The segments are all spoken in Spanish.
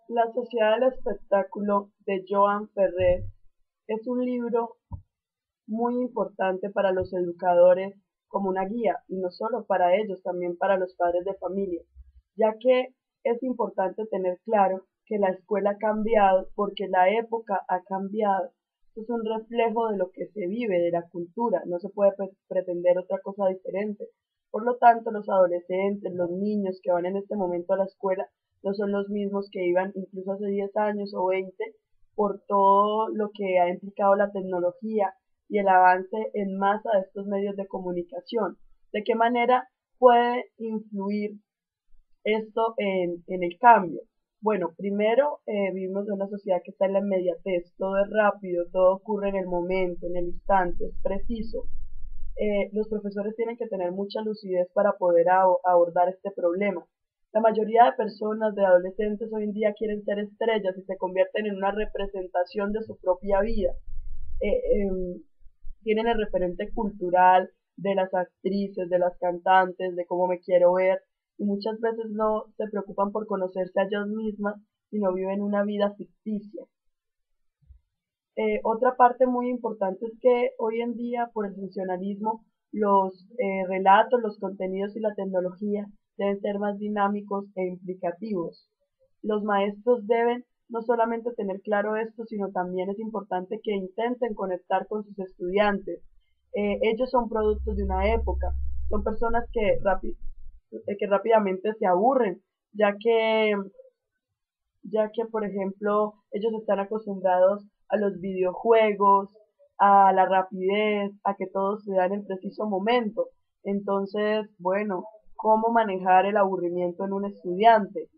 La sociedad del espectáculo de Joan Ferrer es un libro muy importante para los educadores como una guía, y no solo para ellos, también para los padres de familia, ya que es importante tener claro que la escuela ha cambiado porque la época ha cambiado. Es un reflejo de lo que se vive, de la cultura, no se puede pretender otra cosa diferente. Por lo tanto, los adolescentes, los niños que van en este momento a la escuela, no son los mismos que iban incluso hace 10 años o 20 por todo lo que ha implicado la tecnología y el avance en masa de estos medios de comunicación. ¿De qué manera puede influir esto en el cambio? Bueno, primero vivimos en una sociedad que está en la inmediatez, todo es rápido, todo ocurre en el momento, en el instante, es preciso. Los profesores tienen que tener mucha lucidez para poder abordar este problema. La mayoría de personas, de adolescentes hoy en día quieren ser estrellas y se convierten en una representación de su propia vida. Eh, eh, Tienen el referente cultural de las actrices, de las cantantes, de cómo me quiero ver, y muchas veces no se preocupan por conocerse a ellas mismas, sino viven una vida ficticia. Otra parte muy importante es que hoy en día, por el funcionalismo, los relatos, los contenidos y la tecnología deben ser más dinámicos e implicativos. Los maestros deben no solamente tener claro esto, sino también es importante que intenten conectar con sus estudiantes. Ellos son productos de una época, son personas que rápidamente se aburren, ya que por ejemplo, ellos están acostumbrados a los videojuegos, a la rapidez, a que todo se da en el preciso momento. Entonces, bueno, ¿cómo manejar el aburrimiento en un estudiante?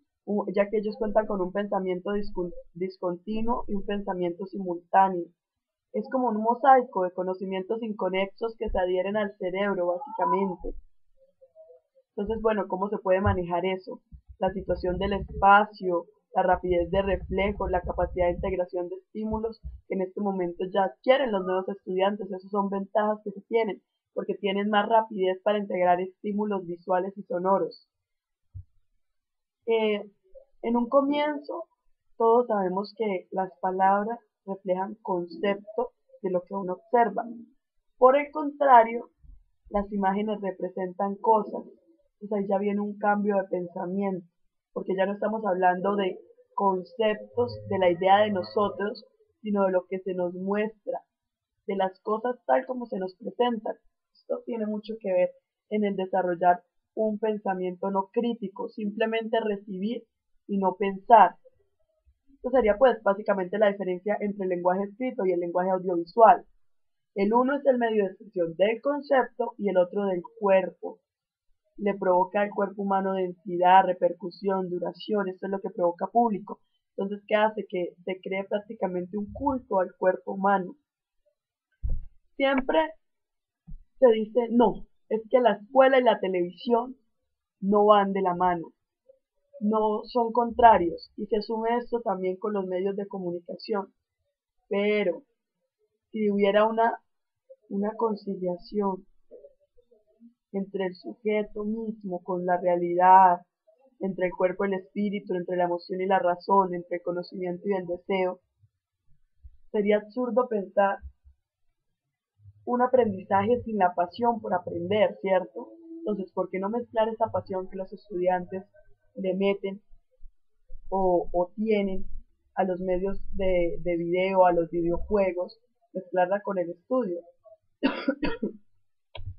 Ya que ellos cuentan con un pensamiento discontinuo y un pensamiento simultáneo. Es como un mosaico de conocimientos inconexos que se adhieren al cerebro, básicamente. Entonces, bueno, ¿cómo se puede manejar eso? La situación del espacio, la rapidez de reflejo, la capacidad de integración de estímulos que en este momento ya adquieren los nuevos estudiantes. Esas son ventajas que se tienen, porque tienen más rapidez para integrar estímulos visuales y sonoros. Eh, en un comienzo, todos sabemos que las palabras reflejan concepto de lo que uno observa. Por el contrario, las imágenes representan cosas. Entonces ahí ya viene un cambio de pensamiento, porque ya no estamos hablando de conceptos, de la idea de nosotros, sino de lo que se nos muestra, de las cosas tal como se nos presentan. Esto tiene mucho que ver en el desarrollar un pensamiento no crítico, simplemente recibir y no pensar. Esto sería pues básicamente la diferencia entre el lenguaje escrito y el lenguaje audiovisual. El uno es el medio de expresión del concepto y el otro del cuerpo. Le provoca al cuerpo humano densidad, repercusión, duración, esto es lo que provoca público. Entonces, ¿qué hace? Que se cree prácticamente un culto al cuerpo humano. Siempre se dice, no, es que la escuela y la televisión no van de la mano, no son contrarios, y se asume esto también con los medios de comunicación. Pero si hubiera una conciliación entre el sujeto mismo con la realidad, entre el cuerpo y el espíritu, entre la emoción y la razón, entre el conocimiento y el deseo, sería absurdo pensar un aprendizaje sin la pasión por aprender, ¿cierto? Entonces, ¿por qué no mezclar esa pasión que los estudiantes le meten o tienen a los medios de video, a los videojuegos, mezclarla con el estudio?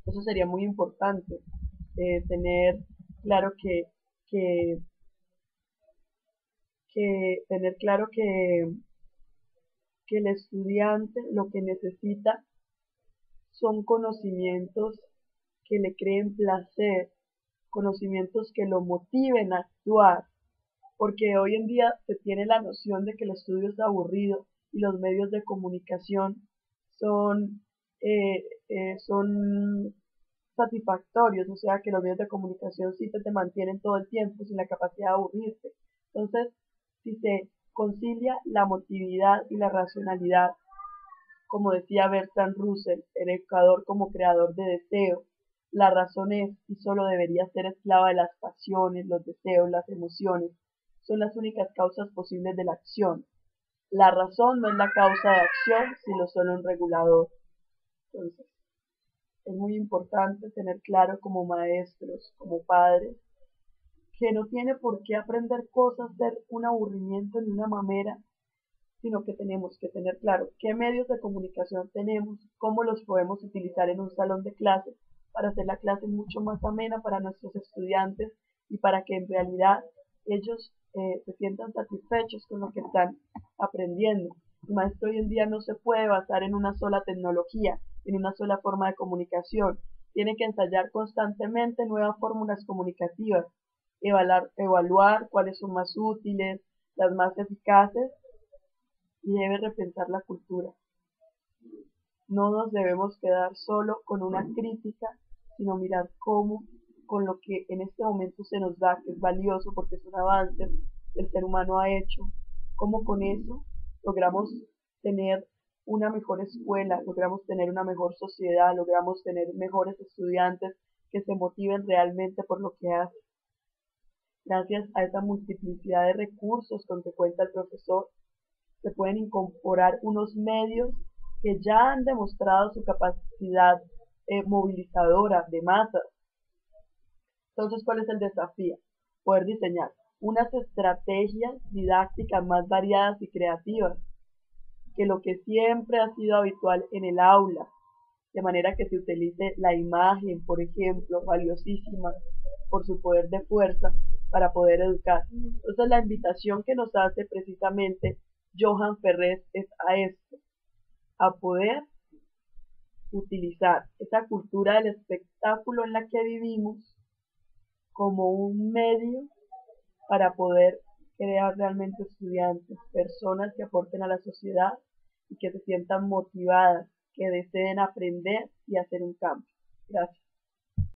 Eso sería muy importante, tener claro que, tener claro que el estudiante lo que necesita son conocimientos que le creen placer, conocimientos que lo motiven a actuar, porque hoy en día se tiene la noción de que el estudio es aburrido y los medios de comunicación son, son satisfactorios, o sea que los medios de comunicación sí te mantienen todo el tiempo sin la capacidad de aburrirte. Entonces, si se concilia la motividad y la racionalidad, como decía Bertrand Russell, el educador como creador de deseo, la razón es y solo debería ser esclava de las pasiones, los deseos, las emociones. son las únicas causas posibles de la acción. La razón no es la causa de acción, sino solo un regulador. Entonces, es muy importante tener claro como maestros, como padres, que no tiene por qué aprender cosas ser un aburrimiento ni una mamera, sino que tenemos que tener claro qué medios de comunicación tenemos, cómo los podemos utilizar en un salón de clase para hacer la clase mucho más amena para nuestros estudiantes y para que en realidad ellos se sientan satisfechos con lo que están aprendiendo. El maestro hoy en día no se puede basar en una sola tecnología, en una sola forma de comunicación. Tiene que ensayar constantemente nuevas fórmulas comunicativas, evaluar cuáles son más útiles, las más eficaces, y debe repensar la cultura. No nos debemos quedar solo con una crítica, sino mirar cómo, con lo que en este momento se nos da, que es valioso porque es un avance que el ser humano ha hecho, cómo con eso logramos tener una mejor escuela, logramos tener una mejor sociedad, logramos tener mejores estudiantes que se motiven realmente por lo que hacen. Gracias a esa multiplicidad de recursos con que cuenta el profesor, se pueden incorporar unos medios que ya han demostrado su capacidad movilizadora de masas. Entonces, ¿cuál es el desafío? Poder diseñar unas estrategias didácticas más variadas y creativas que lo que siempre ha sido habitual en el aula, de manera que se utilice la imagen, por ejemplo, valiosísima por su poder de fuerza para poder educar. Entonces, la invitación que nos hace precisamente Johan Ferrés es a esto, a poder utilizar esa cultura del espectáculo en la que vivimos como un medio para poder crear realmente estudiantes, personas que aporten a la sociedad y que se sientan motivadas, que deseen aprender y hacer un cambio. Gracias.